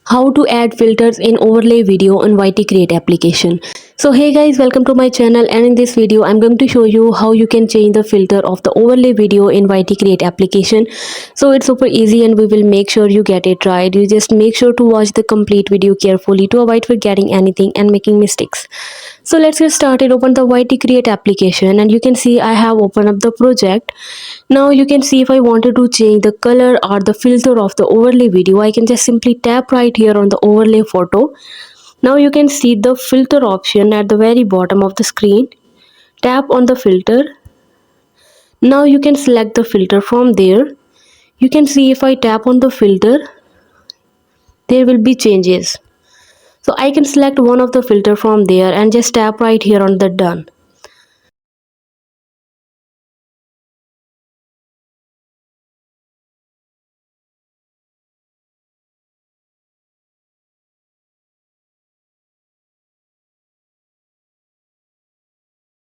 How to add filters in overlay video on YT Create application. So hey guys, welcome to my channel, and in this video I'm going to show you how you can change the filter of the overlay video in YT Create application. So it's super easy and we will make sure you get it right. You just make sure to watch the complete video carefully to avoid forgetting anything and making mistakes. So let's get started. Open the YT Create application and you can see I have opened up the project. Now you can see if I wanted to change the color or the filter of the overlay video, I can just simply tap right here on the overlay photo. Now you can see the filter option at the very bottom of the screen. Tap on the filter. Now you can select the filter from there. You can see if I tap on the filter, there will be changes. So I can select one of the filter from there and just tap right here on the done.